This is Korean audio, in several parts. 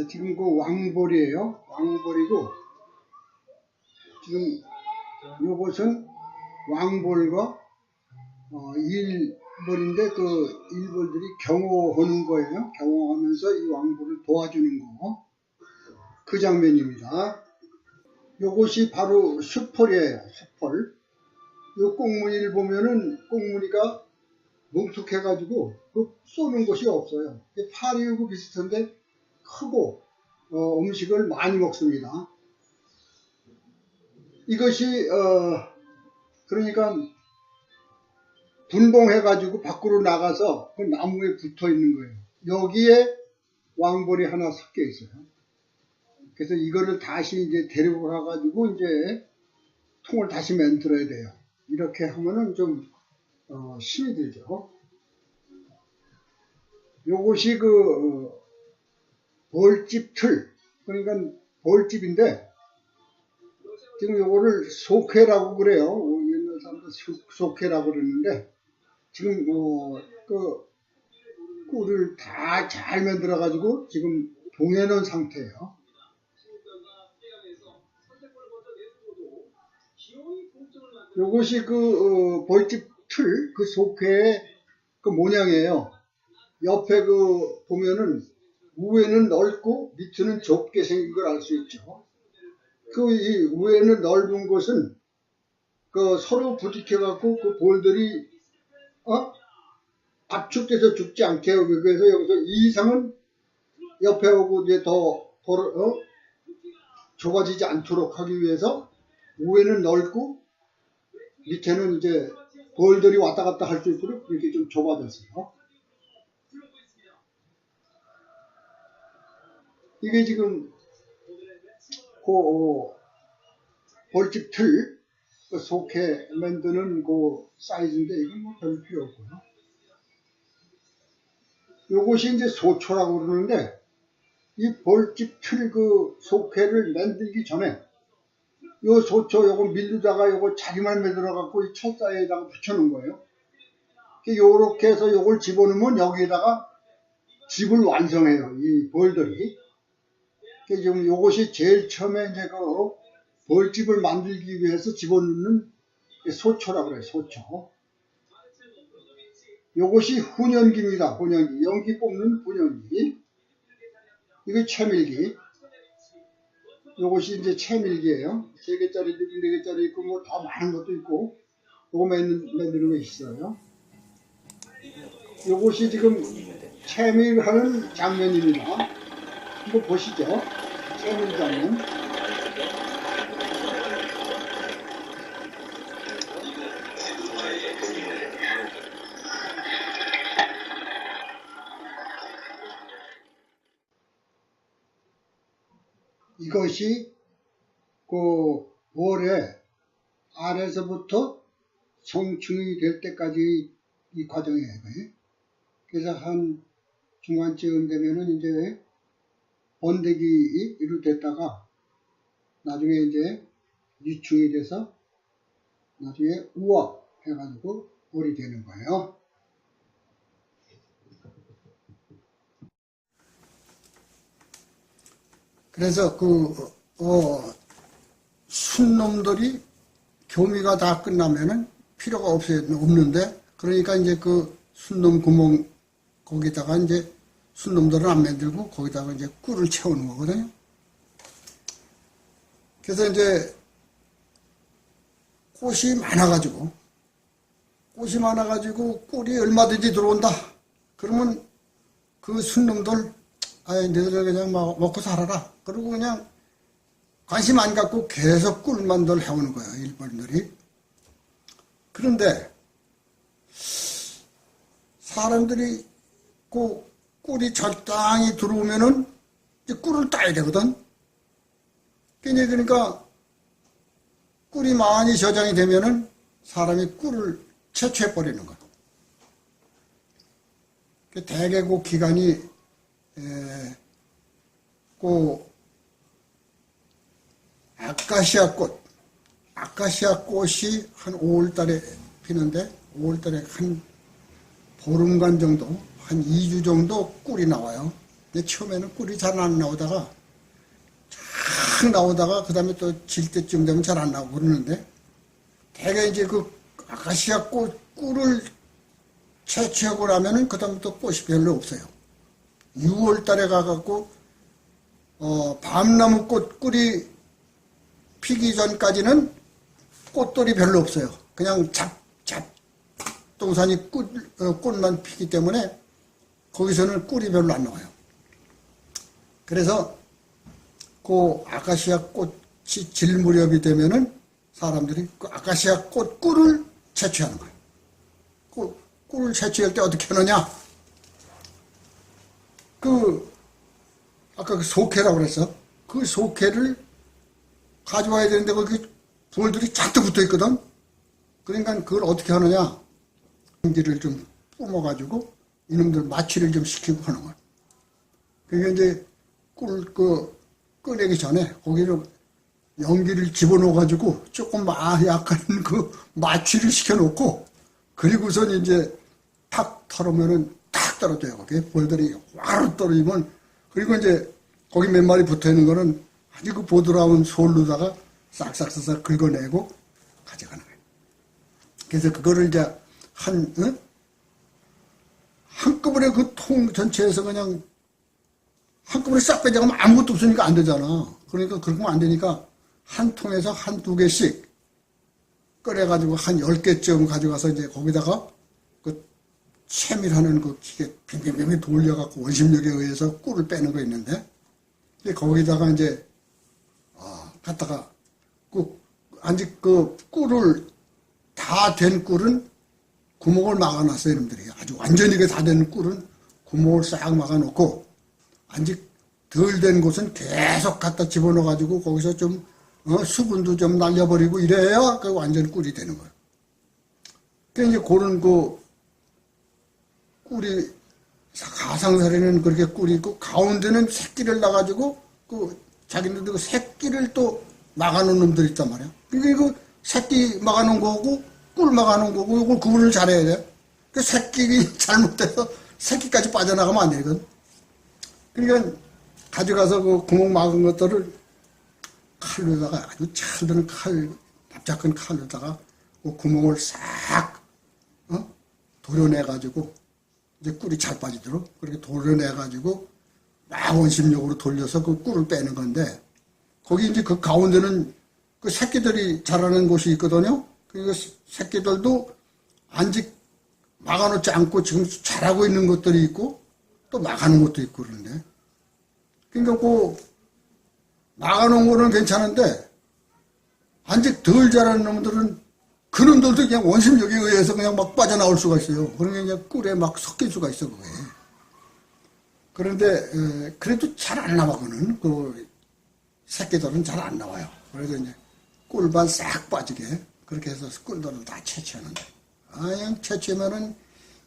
지금 그 왕볼이에요. 왕볼이고, 지금 요것은 왕볼과 일볼인데 그 일볼들이 경호하는 거예요. 경호하면서 이 왕볼을 도와주는 거. 그 장면입니다. 요것이 바로 수펄이에요. 수펄. 요 꽁무니를 보면은 꽁무니가 뭉툭해가지고 그 쏘는 곳이 없어요. 파리하고 비슷한데 크고 음식을 많이 먹습니다. 이것이 그러니까 분봉해가지고 밖으로 나가서 그 나무에 붙어 있는 거예요. 여기에 왕볼이 하나 섞여 있어요. 그래서 이거를 다시 이제 데리고 가가지고 이제 통을 다시 만들어야 돼요. 이렇게 하면은 좀 힘이 들죠. 요것이 그 벌집 틀, 그러니까 벌집인데 지금 요거를 속회라고 그래요. 옛날 사람들 속회라고 그러는데 지금 그 꿀을 다 잘 만들어 가지고 지금 봉해 놓은 상태예요. 요것이 그 벌집 틀, 그 속회의 그 모양이에요. 옆에 그 보면은 위에는 넓고 밑에는 좁게 생긴 걸 알 수 있죠. 그 이 위에는 넓은 곳은 그 서로 부딪혀 갖고 그 볼들이 압축돼서 죽지 않게 하고, 그래서 여기서 이 이상은 옆에 오고 이제 더 좁아지지 않도록 하기 위해서 위에는 넓고 밑에는 이제 볼들이 왔다 갔다 할 수 있도록 이렇게 좀 좁아졌어요. 이게 지금 그 벌집 틀, 그 속해 만드는 그 사이즈인데 이건 뭐 별 필요 없고요. 요것이 이제 소초라고 그러는데 이 벌집 틀 그 속해를 만들기 전에 요 소초 요거 밀르다가 요거 자기만 만들어 갖고 이 철사에다가 붙여놓은 거예요. 요렇게 해서 요걸 집어넣으면 여기에다가 집을 완성해요. 이 벌들이. 지금 요것이 제일 처음에 이제 그 벌집을 만들기 위해서 집어넣는 소초라고 그래요. 소초. 요것이 훈연기입니다. 훈연기. 연기 뽑는 훈연기. 이게 채밀기. 요것이 이제 채밀기예요. 3개짜리도 있고 4개짜리 있고 뭐 더 많은 것도 있고 요거 만드는 거 있어요. 요것이 지금 채밀하는 장면입니다. 한번 보시죠. 채밀 장면. 이것이 그 볼에 아래서부터 성충이 될 때까지 이 과정이에요. 그래서 한 중간쯤 되면은 이제 번데기로 됐다가 나중에 이제 유충이 돼서 나중에 우와 해가지고 볼이 되는 거예요. 그래서 순놈들이 교미가 다 끝나면은 필요가 없는데, 그러니까 이제 그 순놈 구멍 거기다가 이제 순놈들은 안 만들고 거기다가 이제 꿀을 채우는 거거든요. 그래서 이제 꽃이 많아가지고 꿀이 얼마든지 들어온다. 그러면 그 순놈들 너희들 그냥 먹고 살아라. 그리고 그냥 관심 안 갖고 계속 꿀만들 해오는 거예요. 일본들이. 그런데 사람들이 그 꿀이 적당히 들어오면은 이제 꿀을 따야 되거든. 그러니까 꿀이 많이 저장이 되면은 사람이 꿀을 채취해버리는 거예요. 대개 그 기간이 그 아카시아 꽃이 한 5월달에 피는데 5월달에 한 보름간 정도, 한 2주 정도 꿀이 나와요. 근데 처음에는 꿀이 잘 안 나오다가 쫙 나오다가 그 다음에 또 질 때쯤 되면 잘 안 나오고 그러는데, 대개 이제 그 아카시아 꿀을 채취하고 나면은 그 다음부터 꽃이 별로 없어요. 6월 달에 가갖고 밤나무 꿀이 피기 전까지는 꽃돌이 별로 없어요. 그냥 잡동산이 꽃만 피기 때문에 거기서는 꿀이 별로 안 나와요. 그래서 그 아카시아 꽃이 질 무렵이 되면은 사람들이 그 아카시아 꿀을 채취하는 거예요. 꿀을 채취할 때 어떻게 하느냐? 아까 그 속회라고 그랬어. 그 속회를 가져와야 되는데 거기 돌들이 잔뜩 붙어 있거든. 그러니까 그걸 어떻게 하느냐? 연기를 좀 뿜어가지고 이놈들 마취를 좀 시키고 하는 거야. 그게 이제 꺼내기 전에 거기를 연기를 집어넣어가지고 조금 약간 그 마취를 시켜놓고 그리고선 이제 탁 털으면은 탁 떨어져요. 거기 볼들이 와르 떨어지면 그리고 이제 거기 몇 마리 붙어 있는 거는 아주 그 보드라운 솔로다가 싹싹싹 긁어내고 가져가는 거예요. 그래서 그거를 이제 한꺼번에 그 통 전체에서 그냥 한꺼번에 싹 빼자면 아무것도 없으니까 안 되잖아. 그러니까 그렇게 하면 안 되니까 한 통에서 한두 개씩 꺼내가지고 한 10개쯤 가져가서 이제 거기다가 그 채밀하는 그 기계 빙빙빙 돌려갖고 원심력에 의해서 꿀을 빼는 거 있는데 거기다가 이제 갖다가 아직 그 꿀을 다 된 꿀은 구멍을 막아놨어요. 이놈들이 아주 완전히 다 된 꿀은 구멍을 싹 막아놓고 아직 덜 된 곳은 계속 갖다 집어넣어가지고 거기서 좀 수분도 좀 날려버리고 이래야 그 완전 꿀이 되는 거예요. 그러니까 이제 그런 꿀이 가상살에는 그렇게 꿀이 있고 가운데는 새끼를 놔가지고 자기네들 그 새끼를 또 막아놓은 놈들이 있단 말이야. 그러니까 그 새끼 막아놓은 거고 꿀 막아놓은 거고 이걸 구분을 잘해야 돼. 그 새끼가 잘못돼서 새끼까지 빠져나가면 안 되거든. 그러니까 가져가서 그 구멍 막은 것들을 칼로다가 아주 찰드는 납작한 칼로다가 그 구멍을 싹 도려내가지고 이제 꿀이 잘 빠지도록 그렇게 도려내가지고 막 원심력으로 돌려서 그 꿀을 빼는 건데 거기 이제 그 가운데는 그 새끼들이 자라는 곳이 있거든요. 그 새끼들도 아직 막아놓지 않고 지금 자라고 있는 것들이 있고 또 막아놓은 것도 있고 그러는데 그러니까 그 막아놓은 거는 괜찮은데 아직 덜 자라는 놈들은 그 놈들도 그냥 원심력에 의해서 그냥 막 빠져나올 수가 있어요. 그러니까 그냥 꿀에 막 섞일 수가 있어 그게. 그런데 그래도 잘 안 나와거든. 그 새끼들은 잘 안 나와요. 그래서 이제 꿀만 싹 빠지게 그렇게 해서 꿀들을 다 채취하는데 그냥 채취하면은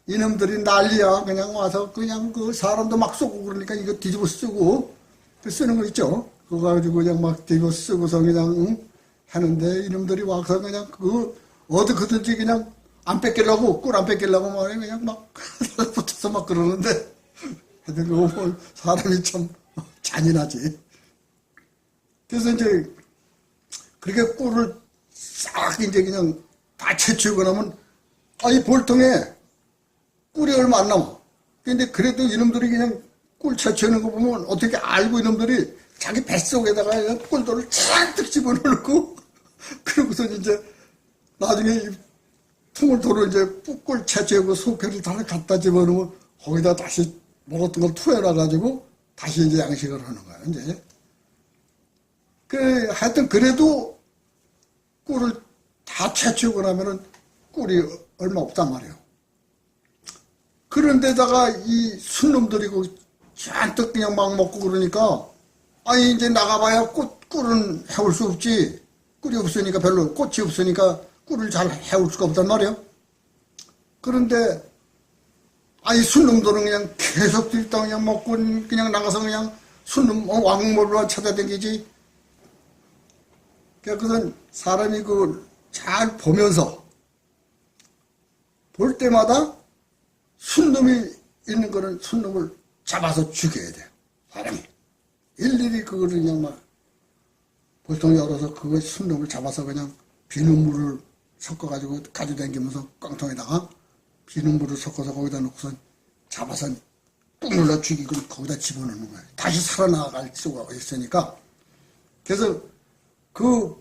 이놈들이 난리야. 그냥 와서 그냥 그 사람도 막 쏘고 그러니까 이거 뒤집어 쓰고 쓰는 거 있죠. 그거 가지고 그냥 막 뒤집어 쓰고서 그냥 하는데 이놈들이 와서 그냥 어디든지 그냥 안 뺏기려고 꿀 안 뺏기려고 말이야 그냥 막 붙어서 막 그러는데 하여튼 그거 보면 사람이 참 잔인하지. 그래서 이제 그렇게 꿀을 싹 이제 그냥 다 채취하고 나면 이 볼통에 꿀이 얼마 안 남아. 근데 그래도 이놈들이 그냥 꿀 채취하는 거 보면 어떻게 알고 이놈들이 자기 뱃속에다가 그냥 꿀들을 잔뜩 집어넣고 그러고서 이제 나중에 이 통을 도로 이제 꿀 채취하고 속회를 다 갖다 집어넣으면 거기다 다시 먹었던 걸 투여놔가지고 다시 이제 양식을 하는 거야, 이제. 하여튼 그래도 꿀을 다 채취하고 나면은 꿀이 얼마 없단 말이에요. 그런데다가 이 순놈들이 잔뜩 그냥 막 먹고 그러니까 이제 나가봐야 꿀은 해올 수 없지. 꿀이 없으니까 별로 꽃이 없으니까 꿀을 잘 해올 수가 없단 말이에요. 그런데 이 순놈들은 그냥 계속 들다 그냥 먹고 그냥 나가서 그냥 순놈 왕물로 찾아다니지. 그건 사람이 잘 보면서 볼 때마다 순놈이 있는 거는 순놈을 잡아서 죽여야 돼. 사람이 일일이 그거를 그냥 막 볼통 열어서 그거 순놈을 잡아서 그냥 비눗물을 섞어가지고 가져다니면서 깡통에다가 비눗물을 섞어서 거기다 놓고선 잡아서 꾹 눌러 죽이고 거기다 집어넣는 거예요. 다시 살아나갈 수가 있으니까. 그래서 그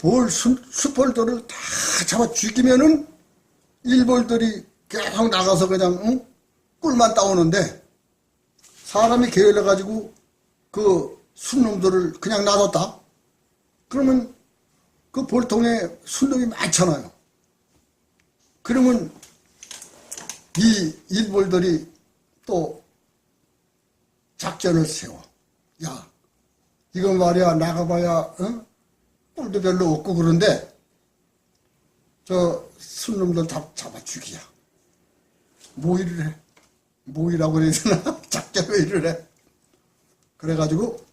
수폴들을 다 잡아 죽이면은 일벌들이 계속 나가서 그냥 꿀만 따오는데 사람이 게을러가지고 그 순놈들을 그냥 놔뒀다. 그러면 그 볼통에 순놈이 많잖아요. 그러면 이 일벌들이 또 작전을 세워. 야, 이거 말이야 나가봐야 꿀도 별로 없고 그런데 저 순놈들 다 잡아 죽이야. 모의를 해. 모의라고 그래야 되나? 작전 회의를 해. 그래가지고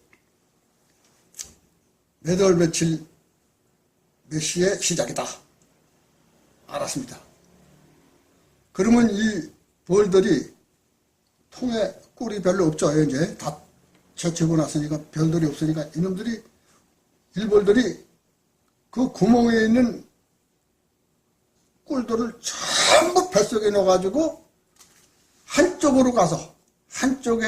몇 월 며칠 몇 시에 시작이다. 알았습니다. 그러면 이 벌들이 통에 꿀이 별로 없죠. 이제 다 채치고 났으니까 별들이 없으니까 이놈들이 일벌들이 그 구멍에 있는 꿀들을 전부 뱃속에 넣어가지고 한쪽으로 가서 한쪽에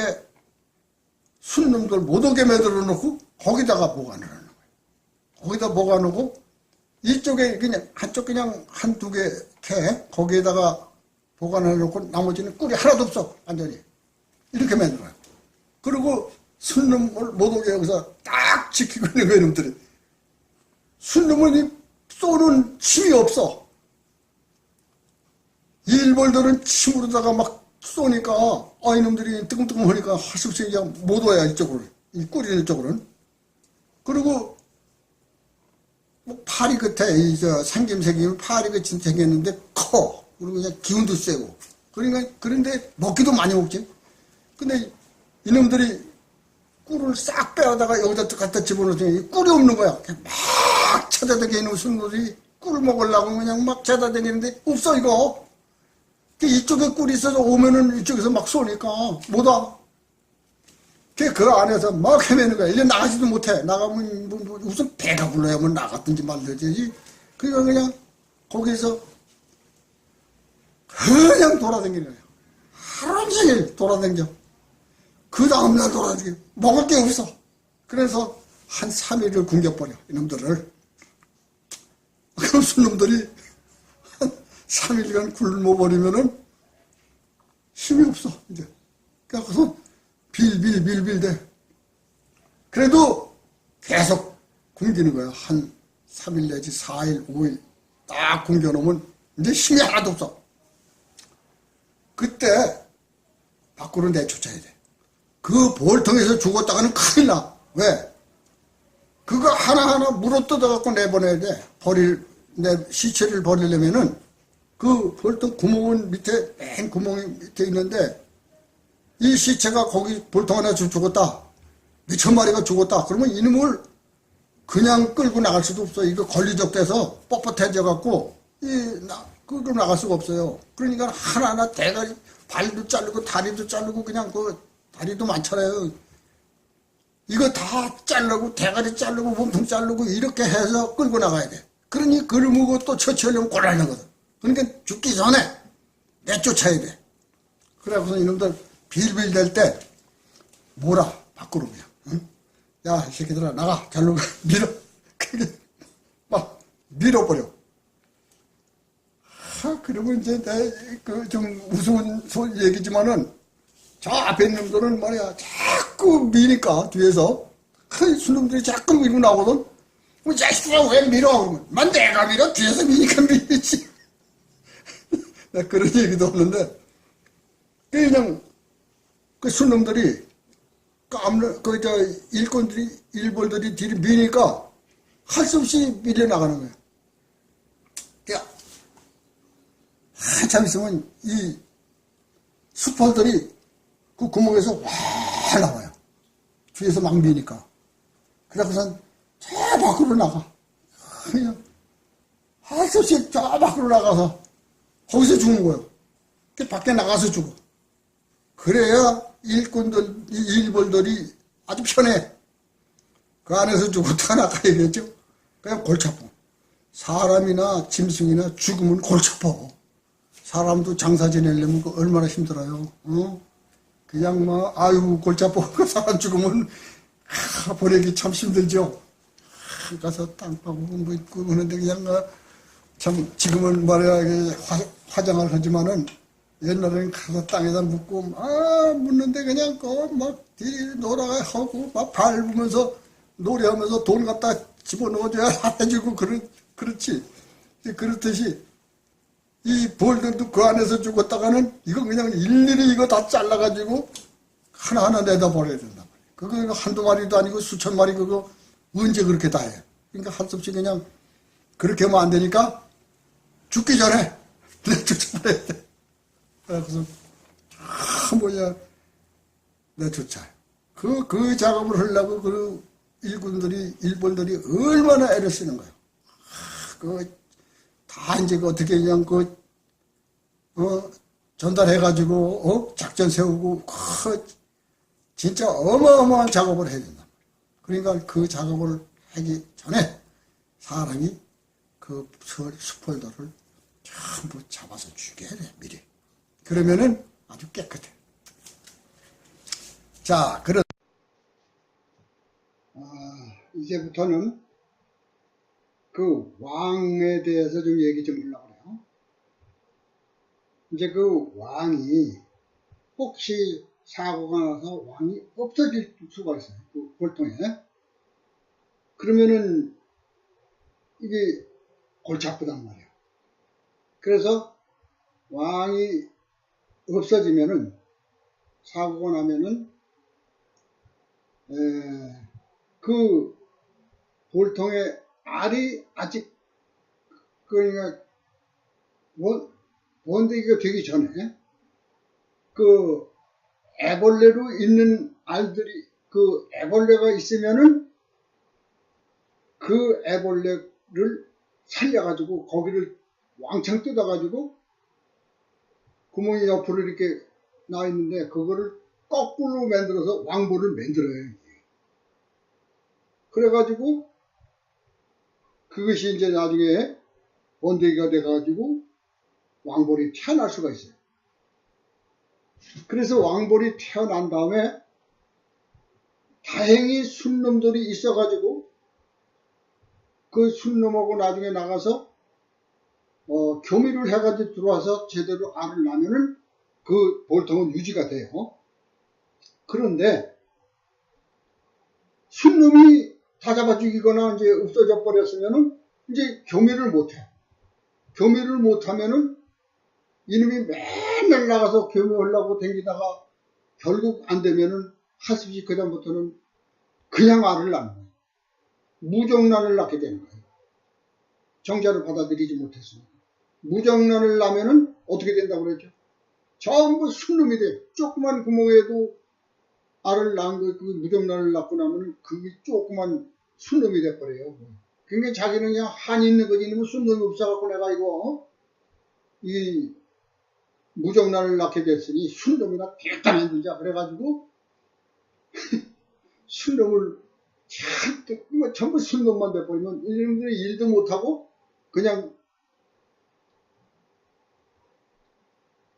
순놈들 못 오게 만들어 놓고 거기다가 보관을 하는 거예요. 거기다 보관하고 이쪽에 그냥 한쪽 그냥 한두 개 캐 거기에다가 보관해 놓고 나머지는 꿀이 하나도 없어. 완전히 이렇게 만들어요. 그리고 순놈을 못 오게 여기서 딱 지키고 있는 거예요. 이놈들이. 순놈은 쏘는 힘이 없어. 이 일벌들은 침으로다가 막 쏘니까 이놈들이 뜨끔뜨끔하니까 할 수 없이 그냥 못 와야 이쪽으로. 이 꿀이 있는 쪽으로는. 그리고 뭐 파리 끝에 생김새김 파리 끝이 생겼는데 커. 그리고 그냥 기운도 세고. 그러니까 그런데 먹기도 많이 먹지. 근데 이놈들이 꿀을 싹 빼다가 여기다 갖다 집어넣으니 꿀이 없는 거야. 그냥 막 찾아다니는 순놈들이 꿀 먹으려고 그냥 막 찾아다니는데 없어 이거. 이쪽에 꿀이 있어서 오면은 이쪽에서 막 쏘니까 못 와. 그 안에서 막 헤매는 거야. 이제 나가지도 못해. 나가면 우선 배가 불러야만 나갔든지 말든지. 그러니까 그냥 거기서 그냥 돌아다니는 거야. 하루 종일 돌아다녀. 그 다음날 돌아다니고 먹을 게 없어. 그래서 한 3일을 굶겨버려 이놈들을. 그럼 순놈들이 한 3일간 굶어버리면은 힘이 없어 이제. 그래서 빌빌 돼. 그래도 계속 굶기는 거야. 한 3일 내지 4일 5일 딱 굶겨놓으면 이제 힘이 하나도 없어. 그때 밖으로 내쫓아야 돼. 그 볼통에서 죽었다가는 큰일 나. 왜? 그거 하나하나 물어뜯어갖고 내보내야 돼. 내 시체를 버리려면은 그 볼통 구멍은 밑에, 맨 구멍이 밑에 있는데 이 시체가 거기 볼통 안에서 죽었다. 몇천 마리가 죽었다. 그러면 이놈을 그냥 끌고 나갈 수도 없어. 이거 권리적돼서 뻣뻣해져갖고 끌고 나갈 수가 없어요. 그러니까 하나하나 대가리, 발도 자르고 다리도 자르고 그냥 그 다리도 많잖아요. 이거 다 자르고 대가리 자르고 몸통 자르고 이렇게 해서 끌고 나가야 돼. 그러니 그러고 또 처치하려면 곤란하거든. 그러니까 죽기 전에 내쫓아야 돼. 그래서 이놈들 빌빌 될 때 뭐라 밖으로 그냥 응? 야 이 새끼들아 나가 절로 밀어. 그게 막 밀어버려. 그러면 이제 좀 우스운 얘기지만은 저 앞에 있는 놈들은 말이야 자꾸 미니까 뒤에서 수놈들이 자꾸 밀고 나오거든. 이 자식들아 왜 밀어? 그러면 만 내가 밀어? 뒤에서 미니까 밀지. 나 그런 얘기도 하는데 그냥 그 수놈들이 일벌들이 뒤를 미니까 할 수 없이 밀려나가는 거야. 야, 한참 있으면 이 수펄들이 그 구멍에서 와 나와요. 뒤에서 막 미니까. 그래서선 저 밖으로 나가. 그냥 할 수 없이 저 밖으로 나가서 거기서 죽는 거예요. 밖에 나가서 죽어. 그래야 일벌들이 아주 편해. 그 안에서 죽었다가 나가야겠죠. 그냥 골치 아파. 사람이나 짐승이나 죽으면 골치 아파. 사람도 장사 지내려면 그 얼마나 힘들어요. 그냥 아유 골치 아파. 그 사람 죽으면 보내기 참 힘들죠. 가서 땅 파고 뭐 있고 그러는데 그냥 참 지금은 말이야 화장을 하지만은 옛날에는 가서 땅에다 묻고 묻는데 그냥 막 놀아가 하고 막 밟으면서 노래하면서 돈 갖다 집어넣어줘야 해주고 그렇지. 그렇듯이 이 벌들도 그 안에서 죽었다가는 이거 그냥 일일이 이거 다 잘라가지고 하나하나 내다 버려야 된단 말이야. 그거 한두 마리도 아니고 수천 마리 그거 언제 그렇게 다 해. 그러니까 할 수 없이 그냥 그렇게 하면 안 되니까 죽기 전에 내쫓아버려야 돼. 그래서 내쫓아요. 그 작업을 하려고 그 일본들이 얼마나 애를 쓰는 거예요. 다 이제 어떻게 그냥 전달해가지고 작전 세우고 진짜 어마어마한 작업을 해야 된다. 그러니까 그 작업을 하기 전에 사람이 그 수폴더를 전부 잡아서 죽여야 돼, 미리. 그러면은 아주 깨끗해. 자, 이제부터는 그 왕에 대해서 좀 얘기 좀 하려고 그래요. 이제 그 왕이 혹시 사고가 나서 왕이 없어질 수가 있어요. 그 골통에. 그러면은 이게 골치 아프단 말이에요. 그래서 왕이 없어지면은 사고가 나면은 그 볼통의 알이 아직 그러니까 번데기가 되기 전에 그 애벌레로 있는 알들이 그 애벌레가 있으면은 그 애벌레를 살려가지고 거기를 왕창 뜯어가지고 구멍이 옆으로 이렇게 나 있는데 그거를 거꾸로 만들어서 왕볼을 만들어요. 그래가지고 그것이 이제 나중에 번데기가 돼가지고 왕볼이 태어날 수가 있어요. 그래서 왕볼이 태어난 다음에 다행히 순놈들이 있어가지고 그 순놈하고 나중에 나가서 교미를 해가지고 들어와서 제대로 알을 낳으면은 그 볼통은 유지가 돼요. 그런데 순놈이 다 잡아 죽이거나 이제 없어져 버렸으면은 이제 교미를 못해. 교미를 못하면은 이놈이 맨날 나가서 교미하려고 댕기다가 결국 안 되면은 하수시 그다음부터는 그냥 알을 낳는 거예요. 무정란을 낳게 되는 거예요. 정자를 받아들이지 못했습니다. 무정란을 낳으면은 어떻게 된다고 그랬죠? 전부 순놈이 돼. 조그만 구멍에도 알을 낳은 그 무정란을 낳고 나면은 그게 조그만 순놈이 돼버려요. 그러니까 자기는 그냥 한이 있는 거지. 이놈은 순놈이 없어갖고 내가 이거 이 무정란을 낳게 됐으니 순놈이나 대단 만들자. 그래가지고 순놈을 잔뜩 전부 순놈만 돼버리면 이놈들이 일도 못하고 그냥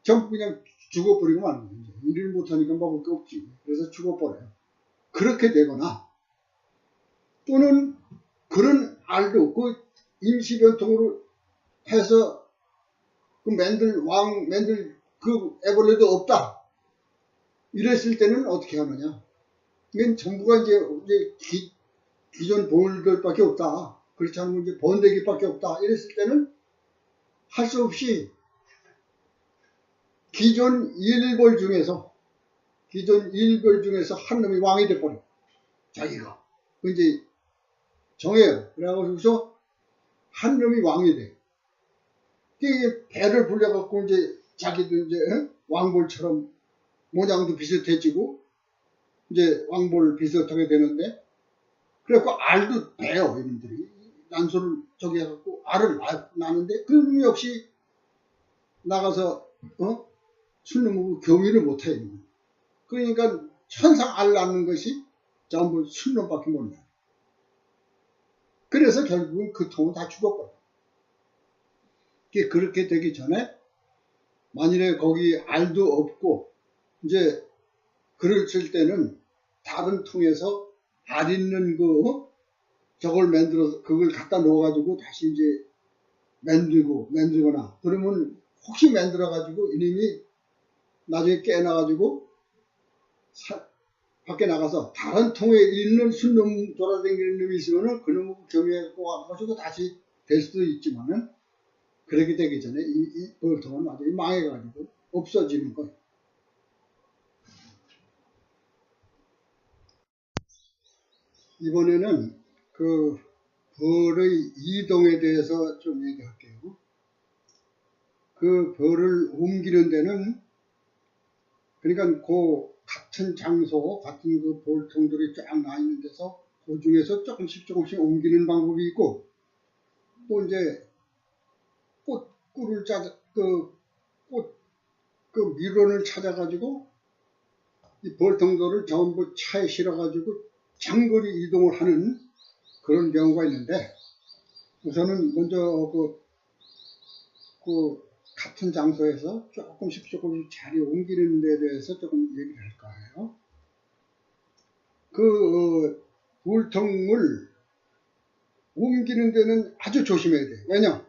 전부 그냥 죽어버리고 마는 거죠. 일을 못하니까 먹을 게 없지. 그래서 죽어버려요. 그렇게 되거나 또는 그런 알도 그 임시변통으로 해서 그 만들 그 애벌레도 없다. 이랬을 때는 어떻게 하느냐. 이건 전부가 이제 기존 볼들밖에 없다. 그렇지 않으면 이제 번데기밖에 없다. 이랬을 때는 할 수 없이 기존 일벌 중에서 한 놈이 왕이 돼버려. 자기가. 이제 정해요. 그래가지고서 한 놈이 왕이 돼. 이게 배를 불려갖고 이제 자기도 이제 왕볼처럼 모양도 비슷해지고 이제 왕볼 비슷하게 되는데 그래갖고 알도 배요. 이놈들이. 난소를 저기 해갖고 알을 낳는데 그 놈이 역시 나가서 순놈하고 교미를 못해. 그러니까 천상 알 낳는 것이 전부 순놈밖에 못 나. 그래서 결국은 그 통은 다 죽었거든. 그렇게 되기 전에 만일에 거기 알도 없고 이제 그랬을 때는 다른 통에서 알 있는 저걸 만들어서 그걸 갖다 넣어가지고 다시 이제 만들거나 그러면 혹시 만들어가지고 이놈이 나중에 깨나가지고 밖에 나가서 다른 통에 있는 순놈 돌아다니는 놈이 있으면은 그놈을 경유해갖고 와가지고 다시 될 수도 있지만은 그렇게 되기 전에 이 벌통은 완전히 망해가지고 없어지는 거예요. 이번에는 그 벌의 이동에 대해서 좀 얘기할게요. 그 벌을 옮기는 데는 그러니까 그 같은 장소, 같은 그 벌통들이 쫙 나 있는 데서 그 중에서 조금씩 옮기는 방법이 있고 또 이제 꿀을 미론을 찾아가지고 이 벌통들을 전부 차에 실어가지고 장거리 이동을 하는 그런 경우가 있는데 우선은 먼저 그 같은 장소에서 조금씩 자리 옮기는 데 대해서 조금 얘기를 할까 해요. 그 벌통을 옮기는 데는 아주 조심해야 돼요. 왜냐?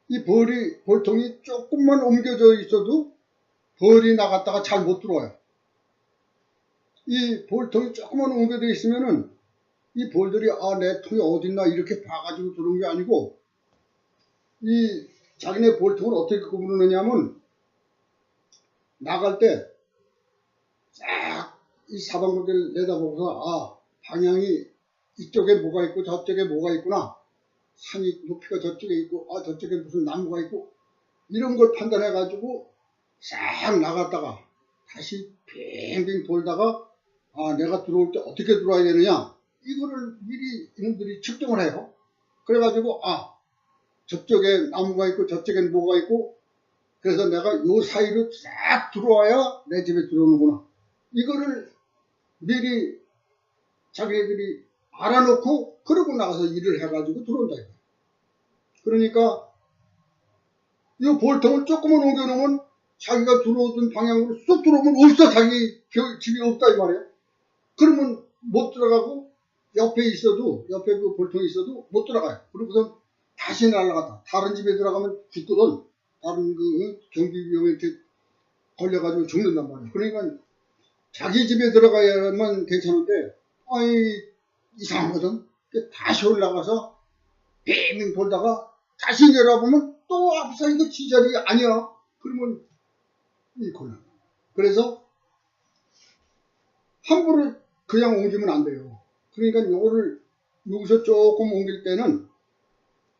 이 벌통이 조금만 옮겨져 있어도 벌이 나갔다가 잘 못 들어와요. 이 벌통이 조금만 옮겨져 있으면은 이 벌들이 내 통이 어딨나 이렇게 봐가지고 들어온 게 아니고 이 자기네 벌통을 어떻게 구부르느냐면 나갈 때 싹 이 사방구를 내다보고서 방향이 이쪽에 뭐가 있고 저쪽에 뭐가 있구나, 산이 높이가 저쪽에 있고 저쪽에 무슨 나무가 있고 이런 걸 판단해 가지고 싹 나갔다가 다시 빙빙 돌다가 내가 들어올 때 어떻게 들어와야 되느냐 이거를 미리 이놈들이 측정을 해요. 그래 가지고 저쪽에 나무가 있고 저쪽엔 뭐가 있고 그래서 내가 요 사이로 싹 들어와야 내 집에 들어오는구나, 이거를 미리 자기들이 알아놓고 그러고 나가서 일을 해가지고 들어온다 이거야. 그러니까 이 벌통을 조금만 옮겨놓으면 자기가 들어오던 방향으로 쏙 들어오면 없어, 자기 집이 없다 이 말이에요. 그러면 못 들어가고 옆에 그 벌통이 있어도 못 들어가요. 그리고선 다시 날아갔다 다른 집에 들어가면 죽거든. 다른 그 경비병한테 걸려가지고 죽는단 말이에요. 그러니까 자기 집에 들어가야만 괜찮은데 이상하거든. 다시 올라가서 빙빙 돌다가 다시 내려보면 또 앞서 이거 지자리 아니야. 그러면 이 곤란. 그래서 함부로 그냥 옮기면 안 돼요. 그러니까 요거를 여기서 조금 옮길 때는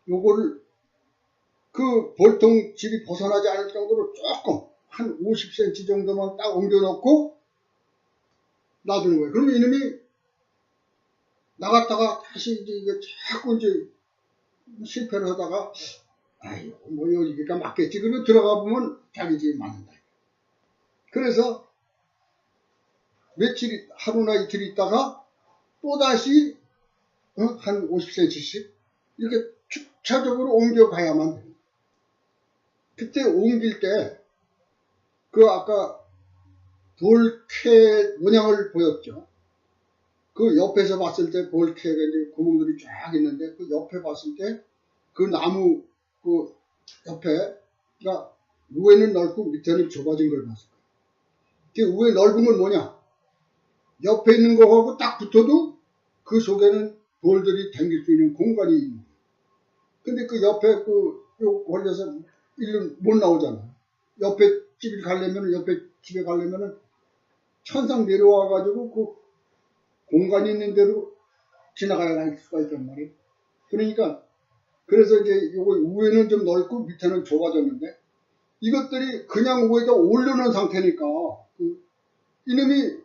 요거를 그 벌통 집이 벗어나지 않을 정도로 조금 한 50cm 정도만 딱 옮겨놓고 놔두는 거예요. 그러면 이놈이 나갔다가 다시 이제 자꾸 이제 실패를 하다가 뭐 여기가 맞겠지. 그러면 들어가 보면 자기 집이 맞는다. 그래서 하루나 이틀 있다가 또다시 한 50cm씩 이렇게 축차적으로 옮겨가야만 돼요. 그때 옮길 때 그 아까 볼캐 모양을 보였죠. 그 옆에서 봤을 때 볼캐가 이제 구멍들이 쫙 있는데 그 옆에 봤을 때 그 나무 그 옆에가 위에는 넓고 밑에는 좁아진 걸 봤을 거예요. 그 위에 넓은 건 뭐냐? 옆에 있는 거하고 딱 붙어도 그 속에는 돌들이 댕길 수 있는 공간이 있는 거예요. 근데 그 옆에 요 걸려서 일로 못 나오잖아. 옆에 집에 가려면은 천상 내려와가지고 그 공간이 있는 대로 지나가야 할 수가 있단 말이에요. 그러니까 그래서 이제 요거 위에는 좀 넓고 밑에는 좁아졌는데 이것들이 그냥 위에다 올려놓은 상태니까 이놈이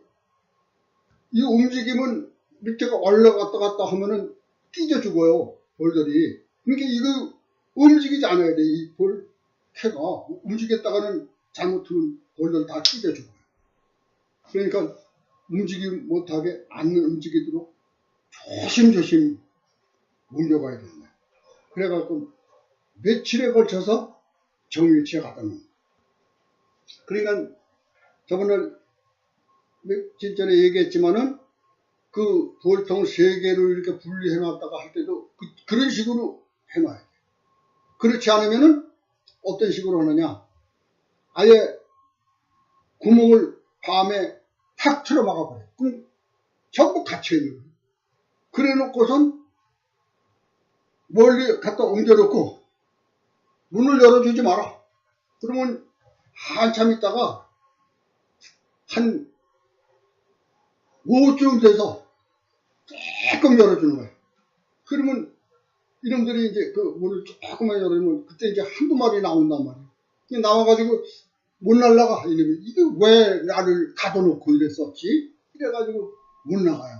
이 움직이면 밑에가 올라갔다 갔다 하면은 끼져 죽어요, 볼들이. 그러니까 이거 움직이지 않아야 돼. 이 볼캐가 움직였다가는 잘못하면 볼들 다 끼져 죽어요. 그러니까 움직이지 못하게 안 움직이도록 조심조심 옮겨가야 된다. 그래갖고 며칠에 걸쳐서 정위치에 가다 놓은. 그러니까 저번에 며칠 전에 얘기했지만은 그 볼통을 3개로 이렇게 분리해 놨다가 할 때도 그런 식으로 해놔야 돼. 그렇지 않으면은 어떤 식으로 하느냐. 아예 구멍을 밤에 탁 틀어 막아버려. 그럼 전부 갇혀있는 거야. 그래 놓고선 멀리 갖다 옮겨놓고 문을 열어주지 마라. 그러면 한참 있다가 한 5쯤 돼서 조금 열어주는 거야. 그러면 이놈들이 이제 그 문을 조금만 열어주면 그때 이제 한두 마리 나온단 말이야. 나와가지고 못 날라가. 이놈이 이게 왜 나를 가둬놓고 이랬었지? 이래가지고 못 나가요.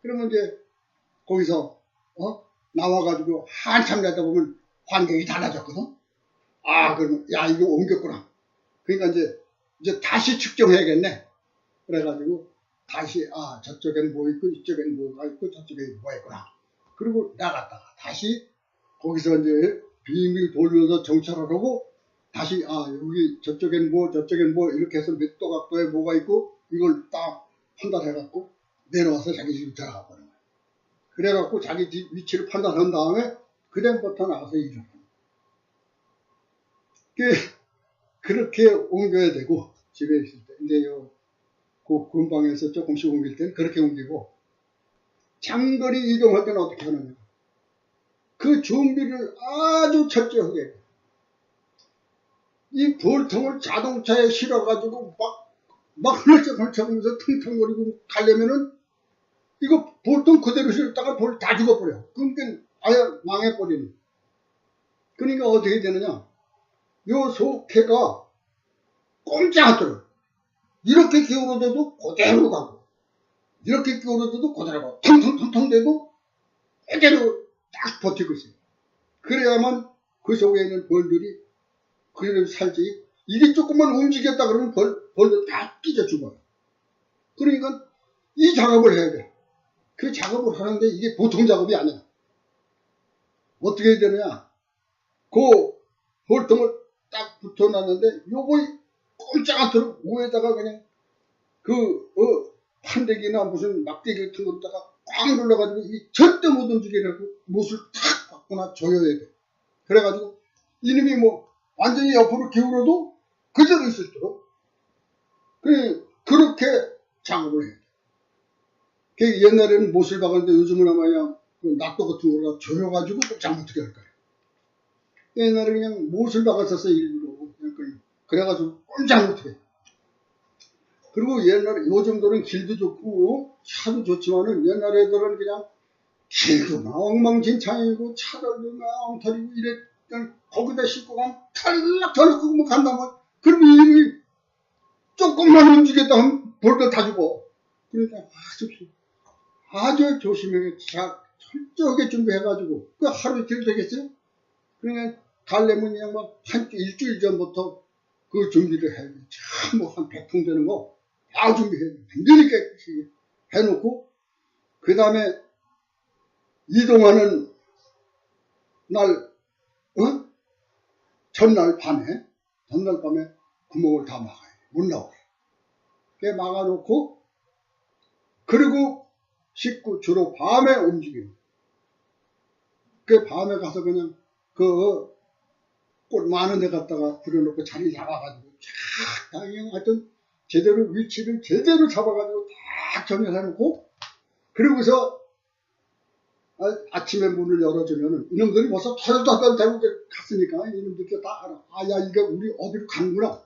그러면 이제 거기서 나와가지고 한참 내다 보면 환경이 달라졌거든. 아, 그러면 야 이거 옮겼구나. 그러니까 이제 다시 측정해야겠네. 그래가지고 다시 저쪽엔 뭐 있고 이쪽엔 뭐가 있고 저쪽엔 뭐가 있구나. 그리고 나갔다가 다시 거기서 이제 빙빙 돌면서 정찰하려고 다시 여기 저쪽엔 뭐 저쪽엔 뭐 이렇게 해서 몇 도 각도에 뭐가 있고 이걸 딱 판단해갖고 내려와서 자기 집으로 들어가 버린 거야. 그래갖고 자기 집 위치를 판단한 다음에 그다음부터 나가서 일을 하는 거야. 그렇게 옮겨야 되고 집에 있을 때 이제 그 근방에서 조금씩 옮길 때는 그렇게 옮기고 장거리 이동할 때는 어떻게 하느냐. 그 준비를 아주 철저하게 해요. 이 볼통을 자동차에 실어가지고 막 헐쩍헐쩍하면서 퉁퉁거리고 가려면은 이거 볼통 그대로 실었다가 볼 다 죽어버려. 그러니까 아예 망해버리는. 그러니까 어떻게 되느냐. 요 속해가 꼼짝 않도록 이렇게 기울어져도 그대로 가고 이렇게 기울어져도 그대로 가고 텅텅텅텅 돼도 그대로 딱 버티고 있어요. 그래야만 그 속에 있는 벌들이 그대로 살지. 이게 조금만 움직였다 그러면 벌도 다 끼져 죽어요. 그러니까 이 작업을 해야 돼. 그 작업을 하는데 이게 보통 작업이 아니야. 어떻게 해야 되느냐. 그 볼통을 딱 붙여놨는데 요거 꼼짝 않도록 위에다가 그냥 판대기나 무슨 막대기 같은 거다가 꽉 눌러가지고 이 절대 못 움직이라고 못을 탁 받거나 조여야 돼. 그래가지고 이놈이 뭐 완전히 옆으로 기울어도 그대로 있을 도록 그렇게 작업을 해야 돼. 옛날에는 못을 박았는데 요즘은 아마 그냥 낙도 같은 거가 조여가지고 꼼짝 못하게 할 거야. 옛날에 그냥 못을 박았었어 일부러. 그래가지고 꼼짝 못해. 그리고 옛날에 요 정도는 길도 좋고 차도 좋지만은 옛날 애들은 그냥 길도 막 엉망진창이고 차들도 막 엉터리고 이랬던 거기다 싣고 가면 탈락 털고 뭐 간다면 그러면 이미 조금만 움직였다 하면 볼도 다 죽어. 그러니까 아주 조심하게 철저하게 준비해가지고 그 하루 이틀 되겠어요? 그러니까 가려면 그냥 막 일주일 전부터 그 준비를 해야 돼. 참 뭐 한 100통 되는 거 다 준비해야 돼. 완전히 깨끗이 해놓고 그 다음에 이동하는 날 전날 밤에 구멍을 다 막아요. 못 나오게. 그게 막아놓고 그리고 싣고 주로 밤에 움직여요. 그 밤에 가서 그냥 꽃 많은 데 갔다가 부려놓고 자리 잡아가지고 그냥 하여튼 제대로 위치를 제대로 잡아가지고 딱 정해놓고 그러고서 아침에 문을 열어주면은 이놈들이 벌써 털털털 대고 갔으니까 이놈들이 다 알아. 야 이게 우리 어디로 가는구나.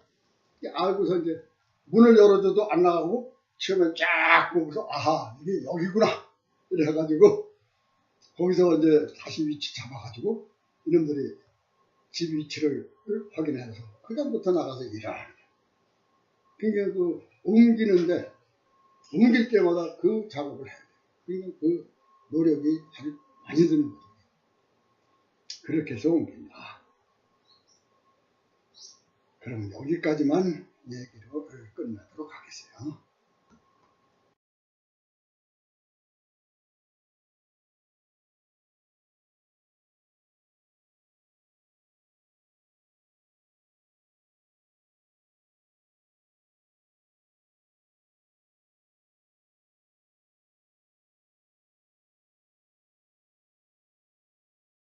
알고서 이제 문을 열어줘도 안 나가고 처음에 쫙 보고서 아하 이게 여기구나 이래가지고 거기서 이제 다시 위치 잡아가지고 이놈들이 집 위치를 확인해서 그다음부터 나가서 일하는 거야. 그러니까 옮길 때마다 그 작업을 해야 돼. 그러니까 그 노력이 아주 많이 드는 거죠. 그렇게 해서 옮깁니다. 그럼 여기까지만 얘기로 끝내도록 하겠어요.